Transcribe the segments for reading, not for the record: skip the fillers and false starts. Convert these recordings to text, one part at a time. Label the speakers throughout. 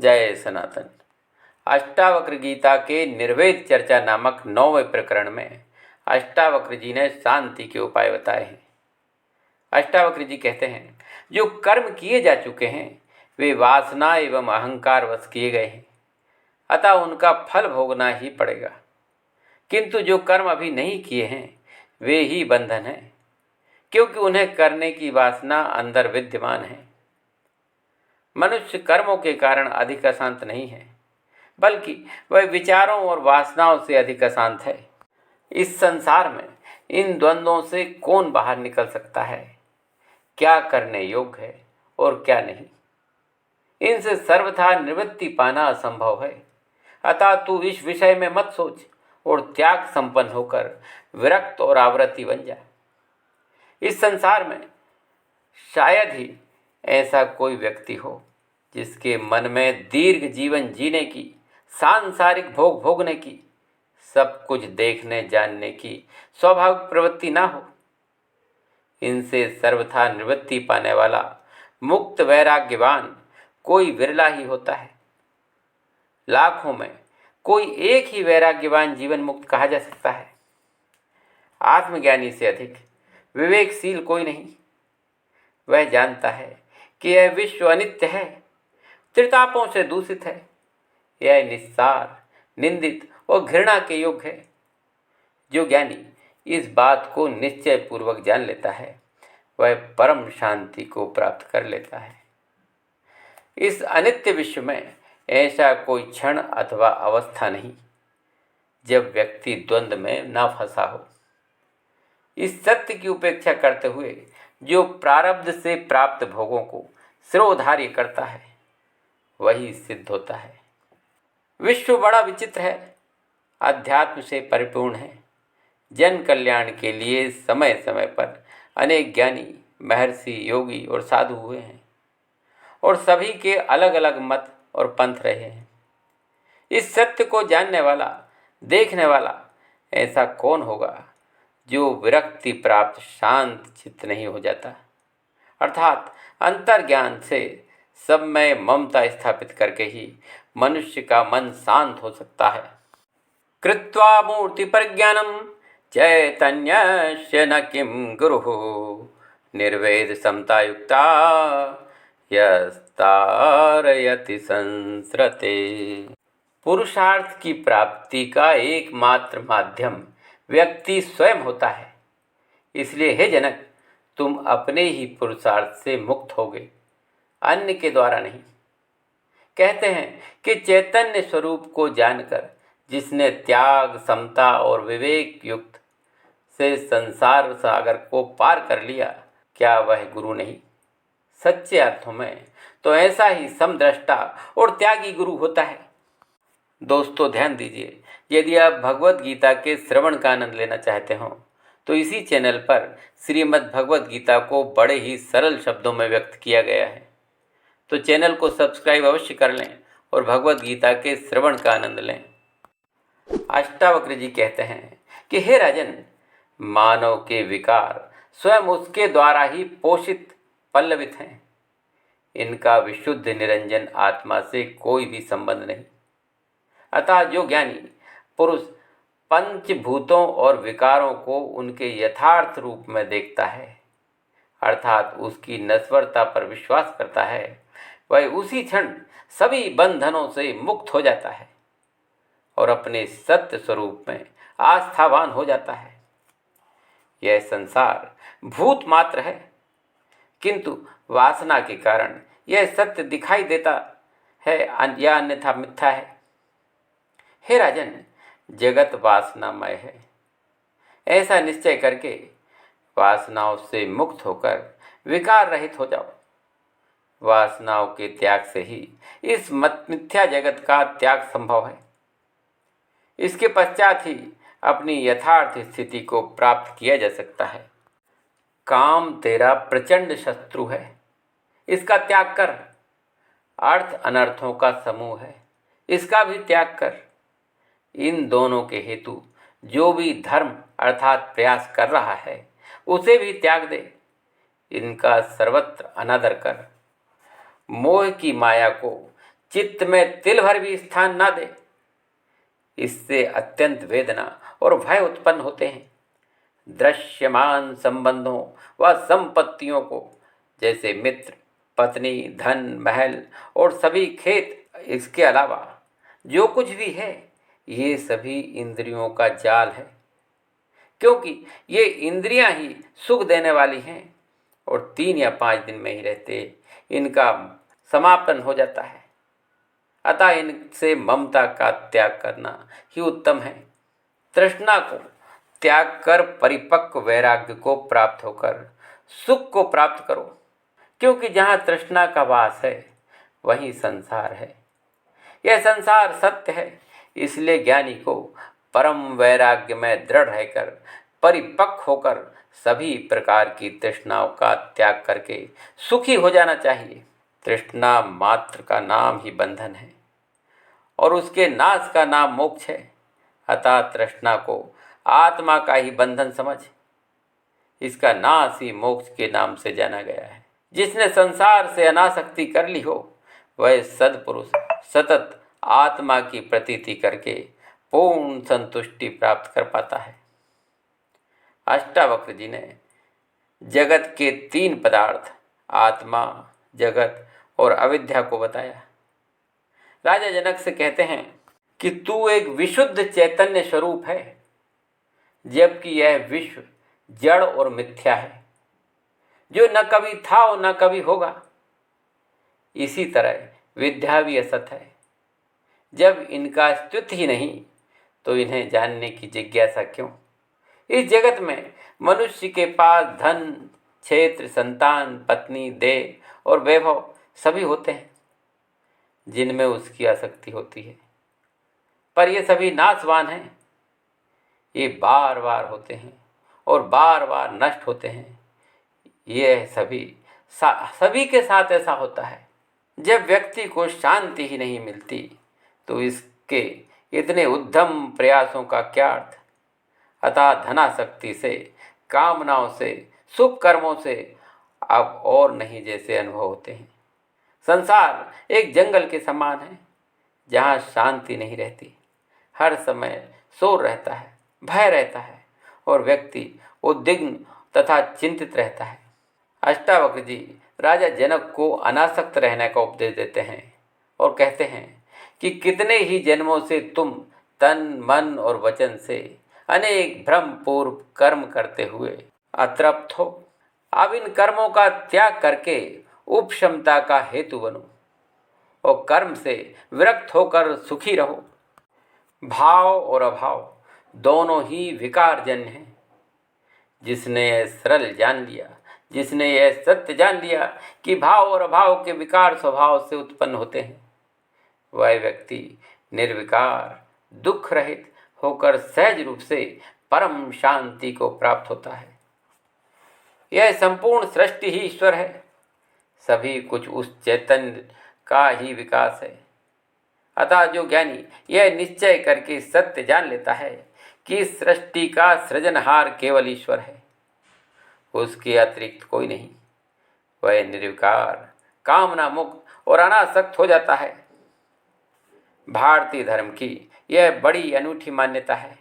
Speaker 1: जय सनातन। अष्टावक्र गीता के निर्वेद चर्चा नामक 9वें प्रकरण में अष्टावक्र जी ने शांति के उपाय बताए हैं। अष्टावक्र जी कहते हैं, जो कर्म किए जा चुके हैं वे वासना एवं अहंकार वश किए गए हैं, अतः उनका फल भोगना ही पड़ेगा। किंतु जो कर्म अभी नहीं किए हैं वे ही बंधन हैं, क्योंकि उन्हें करने की वासना अंदर विद्यमान है। मनुष्य कर्मों के कारण अधिक अशांत नहीं है, बल्कि वह विचारों और वासनाओं से अधिक अशांत है। इस संसार में इन द्वंद्वों से कौन बाहर निकल सकता है, क्या करने योग्य है और क्या नहीं, इनसे सर्वथा निवृत्ति पाना असंभव है। अतः तू इस विषय में मत सोच और त्याग संपन्न होकर विरक्त और आवृत्ति बन जा। इस संसार में शायद ही ऐसा कोई व्यक्ति हो जिसके मन में दीर्घ जीवन जीने की, सांसारिक भोग भोगने की, सब कुछ देखने जानने की स्वाभाविक प्रवृत्ति ना हो। इनसे सर्वथा निवृत्ति पाने वाला मुक्त वैराग्यवान कोई विरला ही होता है। लाखों में कोई एक ही वैराग्यवान जीवन मुक्त कहा जा सकता है। आत्मज्ञानी से अधिक विवेकशील कोई नहीं। वह जानता है कि यह विश्व अनित्य है, त्रितापों से दूषित है, यह निस्सार, निंदित और घृणा के योग्य है। जो ज्ञानी इस बात को निश्चय पूर्वक जान लेता है वह परम शांति को प्राप्त कर लेता है। इस अनित्य विश्व में ऐसा कोई क्षण अथवा अवस्था नहीं जब व्यक्ति द्वंद्व में न फंसा हो। इस सत्य की उपेक्षा करते हुए जो प्रारब्ध से प्राप्त भोगों को सिरोधार्य करता है वही सिद्ध होता है। विश्व बड़ा विचित्र है, अध्यात्म से परिपूर्ण है। जन कल्याण के लिए समय समय पर अनेक ज्ञानी, महर्षि, योगी और साधु हुए हैं और सभी के अलग अलग मत और पंथ रहे हैं। इस सत्य को जानने वाला, देखने वाला ऐसा कौन होगा जो विरक्ति प्राप्त शांत चित्त नहीं हो जाता, अर्थात अंतर्ज्ञान से सब में ममता स्थापित करके ही मनुष्य का मन शांत हो सकता है। कृत्वा मूर्ति प्रज्ञानम चैतन्यस्य न किं गुरुः निर्वेद समता युक्ता यस्तारयति संस्रते। पुरुषार्थ की प्राप्ति का एकमात्र माध्यम व्यक्ति स्वयं होता है। इसलिए हे जनक, तुम अपने ही पुरुषार्थ से मुक्त होगे, अन्य के द्वारा नहीं। कहते हैं कि चैतन्य स्वरूप को जानकर जिसने त्याग, समता और विवेक युक्त से संसार सागर को पार कर लिया, क्या वह गुरु नहीं? सच्चे अर्थों में तो ऐसा ही समदृष्टा और त्यागी गुरु होता है। दोस्तों ध्यान दीजिए, यदि आप भगवत गीता के श्रवण का आनंद लेना चाहते हो तो इसी चैनल पर श्रीमद् भगवत गीता को बड़े ही सरल शब्दों में व्यक्त किया गया है। तो चैनल को सब्सक्राइब अवश्य कर लें और भगवत गीता के श्रवण का आनंद लें। अष्टावक्र जी कहते हैं कि हे राजन, मानव के विकार स्वयं उसके द्वारा ही पोषित पल्लवित हैं। इनका विशुद्ध निरंजन आत्मा से कोई भी संबंध नहीं। अतः जो ज्ञानी पुरुष पंचभूतों और विकारों को उनके यथार्थ रूप में देखता है, अर्थात उसकी नश्वरता पर विश्वास करता है, वह उसी क्षण सभी बंधनों से मुक्त हो जाता है और अपने सत्य स्वरूप में आस्थावान हो जाता है। यह संसार भूत मात्र है, किंतु वासना के कारण यह सत्य दिखाई देता है या अन्यथा मिथ्या है। हे राजन, जगत वासनामय है। ऐसा निश्चय करके वासनाओं से मुक्त होकर विकार रहित हो जाओ। वासनाओं के त्याग से ही इस मिथ्या जगत का त्याग संभव है। इसके पश्चात ही अपनी यथार्थ स्थिति को प्राप्त किया जा सकता है। काम तेरा प्रचंड शत्रु है, इसका त्याग कर। अर्थ अनर्थों का समूह है, इसका भी त्याग कर। इन दोनों के हेतु जो भी धर्म अर्थात प्रयास कर रहा है उसे भी त्याग दे। इनका सर्वत्र अनादर कर। मोह की माया को चित्त में तिल भर भी स्थान ना दे। इससे अत्यंत वेदना और भय उत्पन्न होते हैं। दृश्यमान संबंधों व संपत्तियों को, जैसे मित्र, पत्नी, धन, महल और सभी खेत, इसके अलावा जो कुछ भी है, ये सभी इंद्रियों का जाल है, क्योंकि ये इंद्रियां ही सुख देने वाली हैं और 3 या 5 दिन में ही रहते इनका समापन हो जाता है। अतः इनसे ममता का त्याग करना ही उत्तम है। तृष्णा को त्याग कर परिपक्व वैराग्य को प्राप्त होकर सुख को प्राप्त करो, क्योंकि जहाँ तृष्णा का वास है वहीं संसार है। यह संसार सत्य है, इसलिए ज्ञानी को परम वैराग्य में दृढ़ रहकर परिपक्व होकर सभी प्रकार की तृष्णाओं का त्याग करके सुखी हो जाना चाहिए। तृष्णा मात्र का नाम ही बंधन है और उसके नाश का नाम मोक्ष है। अतः तृष्णा को आत्मा का ही बंधन समझ, इसका नाश ही मोक्ष के नाम से जाना गया है। जिसने संसार से अनासक्ति कर ली हो, वह सद्पुरुष सतत आत्मा की प्रतीति करके पूर्ण संतुष्टि प्राप्त कर पाता है। अष्टावक्र जी ने जगत के 3 पदार्थ, आत्मा, जगत और अविद्या को बताया। राजा जनक से कहते हैं कि तू एक विशुद्ध चैतन्य स्वरूप है, जबकि यह विश्व जड़ और मिथ्या है, जो न कभी था और न कभी होगा। इसी तरह विद्या भी असत है। जब इनका अस्तित्व ही नहीं, तो इन्हें जानने की जिज्ञासा क्यों? इस जगत में मनुष्य के पास धन, क्षेत्र, संतान, पत्नी, देह और वैभव सभी होते हैं, जिनमें उसकी आसक्ति होती है, पर ये सभी नाशवान हैं। ये बार बार होते हैं और बार बार नष्ट होते हैं। ये सभी के साथ ऐसा होता है। जब व्यक्ति को शांति ही नहीं मिलती, तो इसके इतने उद्यम प्रयासों का क्या अर्थ? अतः धनासक्ति से, कामनाओं से, शुभ कर्मों से अब और नहीं जैसे अनुभव होते हैं। संसार एक जंगल के समान है, जहाँ शांति नहीं रहती। हर समय शोर रहता है, भय रहता है और व्यक्ति उद्विग्न तथा चिंतित रहता है। अष्टावक्र जी राजा जनक को अनासक्त रहने का उपदेश देते हैं और कहते हैं कि कितने ही जन्मों से तुम तन, मन और वचन से अनेक भ्रम पूर्व कर्म करते हुए अतृप्त हो। अब इन कर्मों का त्याग करके उपशमता का हेतु बनो और कर्म से विरक्त होकर सुखी रहो। भाव और अभाव दोनों ही विकारजन्य हैं। जिसने यह सरल जान लिया, जिसने यह सत्य जान लिया कि भाव और अभाव के विकार स्वभाव से उत्पन्न होते हैं, वह व्यक्ति निर्विकार, दुख रहित होकर सहज रूप से परम शांति को प्राप्त होता है। यह संपूर्ण सृष्टि ही ईश्वर है। सभी कुछ उस चैतन्य का ही विकास है। अतः जो ज्ञानी यह निश्चय करके सत्य जान लेता है कि सृष्टि का सृजनहार केवल ईश्वर है, उसके अतिरिक्त कोई नहीं, वह निर्विकार, कामना मुक्त और अनासक्त हो जाता है। भारतीय धर्म की यह बड़ी अनूठी मान्यता है।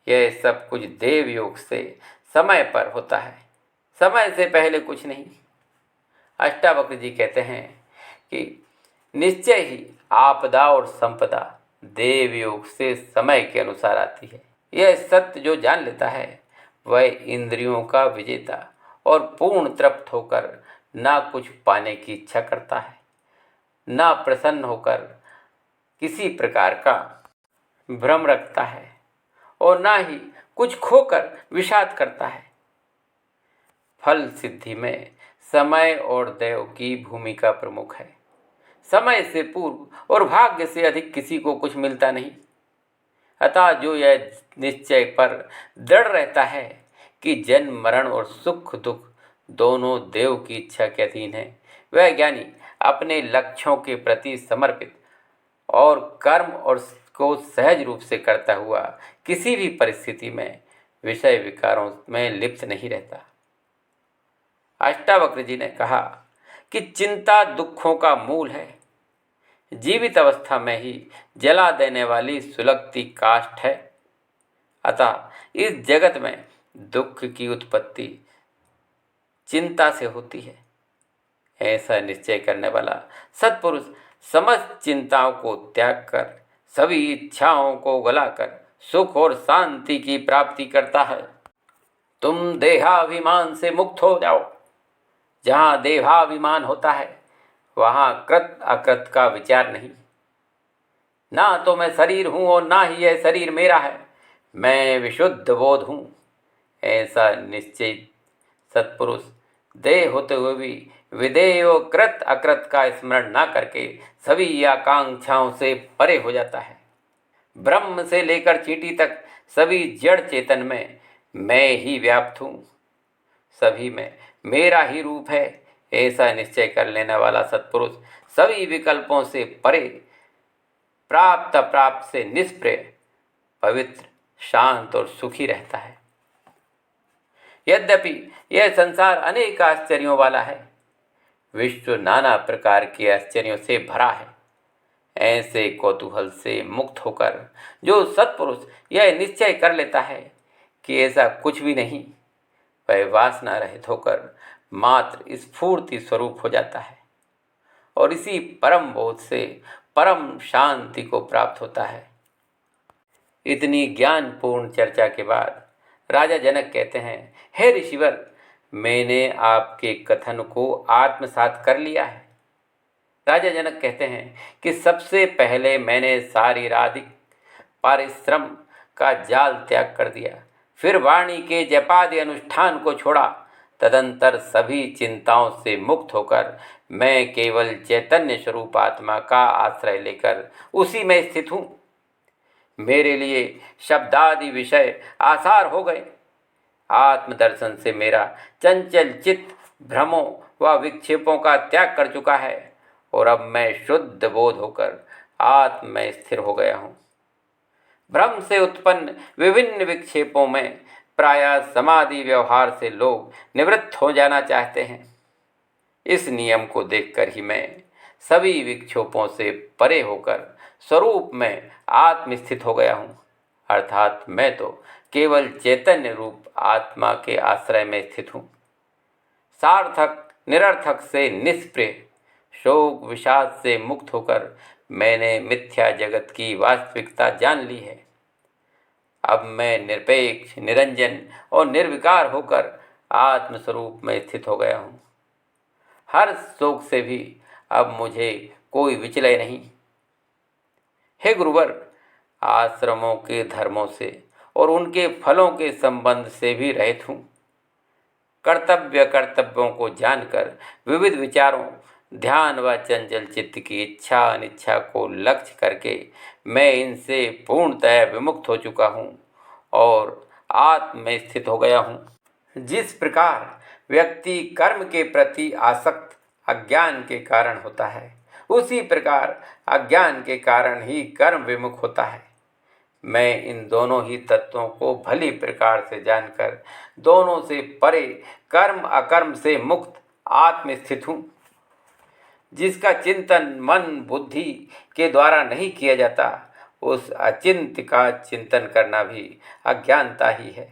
Speaker 1: यह सब कुछ देव योग से समय पर होता है, समय से पहले कुछ नहीं। अष्टावक्र जी कहते हैं कि निश्चय ही आपदा और संपदा देव योग से समय के अनुसार आती है। यह सत्य जो जान लेता है, वह इंद्रियों का विजेता और पूर्ण तृप्त होकर ना कुछ पाने की इच्छा करता है, ना प्रसन्न होकर किसी प्रकार का भ्रम रखता है और ना ही कुछ खोकर विषाद करता है। फल सिद्धि में समय और दैव की भूमिका प्रमुख है। समय से पूर्व और भाग्य से अधिक किसी को कुछ मिलता नहीं। अतः जो यह निश्चय पर दृढ़ रहता है कि जन्म, मरण और सुख दुख दोनों देव की इच्छा के अधीन है, वह ज्ञानी अपने लक्ष्यों के प्रति समर्पित और कर्म और को सहज रूप से करता हुआ किसी भी परिस्थिति में विषय विकारों में लिप्त नहीं रहता। अष्टावक्र जी ने कहा कि चिंता दुखों का मूल है। जीवित अवस्था में ही जला देने वाली सुलगती काष्ठ है। अतः इस जगत में दुख की उत्पत्ति चिंता से होती है। ऐसा निश्चय करने वाला सत्पुरुष समस्त चिंताओं को त्याग कर सभी इच्छाओं को गलाकर सुख और शांति की प्राप्ति करता है। तुम देहाभिमान से मुक्त हो जाओ। जहाँ देहाभिमान होता है वहाँ कृत अकृत का विचार नहीं। ना तो मैं शरीर हूँ और ना ही यह शरीर मेरा है, मैं विशुद्ध बोध हूँ। ऐसा निश्चित सत्पुरुष देह होते हुए भी विदेह व कृत अकृत का स्मरण न करके सभी आकांक्षाओं से परे हो जाता है। ब्रह्म से लेकर चींटी तक सभी जड़ चेतन में मैं ही व्याप्त हूँ, सभी में मेरा ही रूप है। ऐसा निश्चय कर लेने वाला सत्पुरुष सभी विकल्पों से परे प्राप्त अप्राप्त से निष्प्रिय पवित्र शांत और सुखी रहता है। यद्यपि यह संसार अनेक आश्चर्यों वाला है, विश्व नाना प्रकार के आश्चर्यों से भरा है। ऐसे कौतूहल से मुक्त होकर जो सत्पुरुष यह निश्चय कर लेता है कि ऐसा कुछ भी नहीं, वह वासना रहित होकर मात्र स्फूर्ति स्वरूप हो जाता है और इसी परम बोध से परम शांति को प्राप्त होता है। इतनी ज्ञानपूर्ण चर्चा के बाद राजा जनक कहते हैं, हे ऋषिवर, मैंने आपके कथन को आत्मसात कर लिया है। राजा जनक कहते हैं कि सबसे पहले मैंने शारीरिक परिश्रम का जाल त्याग कर दिया, फिर वाणी के जपादि अनुष्ठान को छोड़ा। तदंतर सभी चिंताओं से मुक्त होकर मैं केवल चैतन्य स्वरूप आत्मा का आश्रय लेकर उसी में स्थित हूँ। मेरे लिए शब्दादि विषय आसार हो गए। आत्मदर्शन से मेरा चंचल चित्त भ्रमों व विक्षेपों का त्याग कर चुका है और अब मैं शुद्ध बोध होकर आत्म में स्थिर हो गया हूँ। भ्रम से उत्पन्न विभिन्न विक्षेपों में प्रायः समाधि व्यवहार से लोग निवृत्त हो जाना चाहते हैं। इस नियम को देखकर ही मैं सभी विक्षोभों से परे होकर स्वरूप में आत्मस्थित हो गया हूँ। अर्थात मैं तो केवल चैतन्य रूप आत्मा के आश्रय में स्थित हूँ। सार्थक निरर्थक से निष्प्रिय शोक विषाद से मुक्त होकर मैंने मिथ्या जगत की वास्तविकता जान ली है। अब मैं निरपेक्ष निरंजन और निर्विकार होकर आत्मस्वरूप में स्थित हो गया हूँ। हर शोक से भी अब मुझे कोई विचलय नहीं। हे गुरुवर, आश्रमों के धर्मों से और उनके फलों के संबंध से भी रहित हूँ। कर्तव्य कर्तव्यों को जानकर विविध विचारों, ध्यान व चंचल चित्त की इच्छा अनिच्छा को लक्ष्य करके मैं इनसे पूर्णतः विमुक्त हो चुका हूँ और आत्म में स्थित हो गया हूँ। जिस प्रकार व्यक्ति कर्म के प्रति आसक्त अज्ञान के कारण होता है, उसी प्रकार अज्ञान के कारण ही कर्म विमुख होता है। मैं इन दोनों ही तत्वों को भली प्रकार से जानकर दोनों से परे कर्म अकर्म से मुक्त आत्म स्थित हूँ। जिसका चिंतन मन बुद्धि के द्वारा नहीं किया जाता, उस अचिंत्य का चिंतन करना भी अज्ञानता ही है।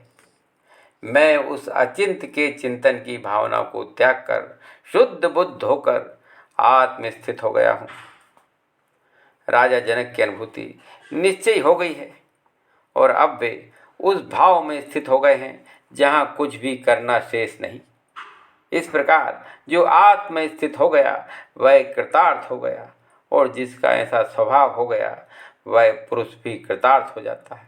Speaker 1: मैं उस अचिंत्य के चिंतन की भावना को त्याग कर शुद्ध बुद्ध होकर आत्म स्थित हो गया हूँ। राजा जनक की अनुभूति निश्चय हो गई है और अब वे उस भाव में स्थित हो गए हैं जहाँ कुछ भी करना शेष नहीं। इस प्रकार जो आत्म में स्थित हो गया वह कृतार्थ हो गया, और जिसका ऐसा स्वभाव हो गया वह पुरुष भी कृतार्थ हो जाता है।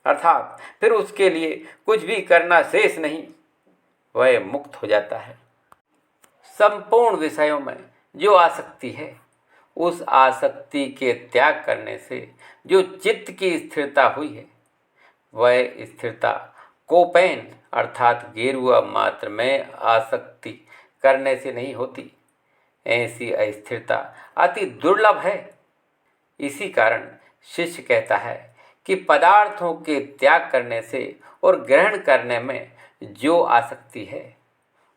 Speaker 1: अर्थात फिर उसके लिए कुछ भी करना शेष नहीं, वह मुक्त हो जाता है। संपूर्ण विषयों में जो आसक्ति है, उस आसक्ति के त्याग करने से जो चित्त की स्थिरता हुई है, वह स्थिरता कोपैन अर्थात गेरुआ मात्र में आसक्ति करने से नहीं होती। ऐसी अस्थिरता अति दुर्लभ है। इसी कारण शिष्य कहता है कि पदार्थों के त्याग करने से और ग्रहण करने में जो आसक्ति है,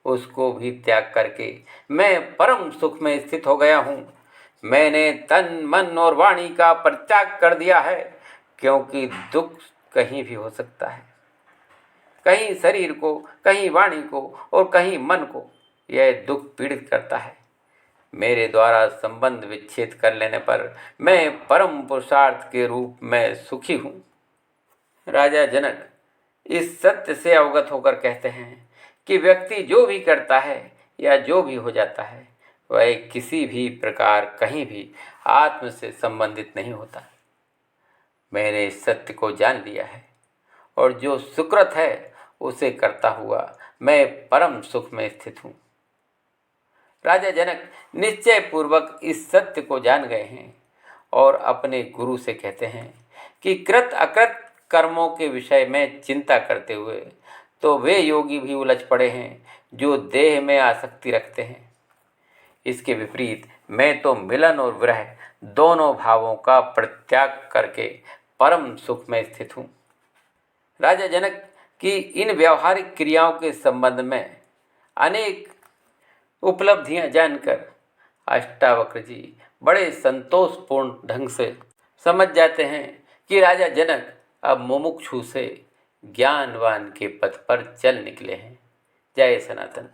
Speaker 1: उसको भी त्याग करके मैं परम सुख में स्थित हो गया हूँ। मैंने तन मन और वाणी का परित्याग कर दिया है, क्योंकि दुख कहीं भी हो सकता है। कहीं शरीर को, कहीं वाणी को और कहीं मन को यह दुख पीड़ित करता है। मेरे द्वारा संबंध विच्छेद कर लेने पर मैं परम पुरुषार्थ के रूप में सुखी हूँ। राजा जनक इस सत्य से अवगत होकर कहते हैं कि व्यक्ति जो भी करता है या जो भी हो जाता है, वह किसी भी प्रकार कहीं भी आत्म से संबंधित नहीं होता। मैंने इस सत्य को जान लिया है और जो सुकृत है उसे करता हुआ मैं परम सुख में स्थित हूँ। राजा जनक निश्चय पूर्वक इस सत्य को जान गए हैं और अपने गुरु से कहते हैं कि कृत अकृत कर्मों के विषय में चिंता करते हुए तो वे योगी भी उलझ पड़े हैं जो देह में आसक्ति रखते हैं। इसके विपरीत मैं तो मिलन और विरह दोनों भावों का परित्याग करके परम सुख में स्थित हूँ। राजा जनक की इन व्यवहारिक क्रियाओं के संबंध में अनेक उपलब्धियां जानकर अष्टावक्र जी बड़े संतोषपूर्ण ढंग से समझ जाते हैं कि राजा जनक अब मुमुक्षु से ज्ञानवान के पथ पर चल निकले हैं। जय सनातन।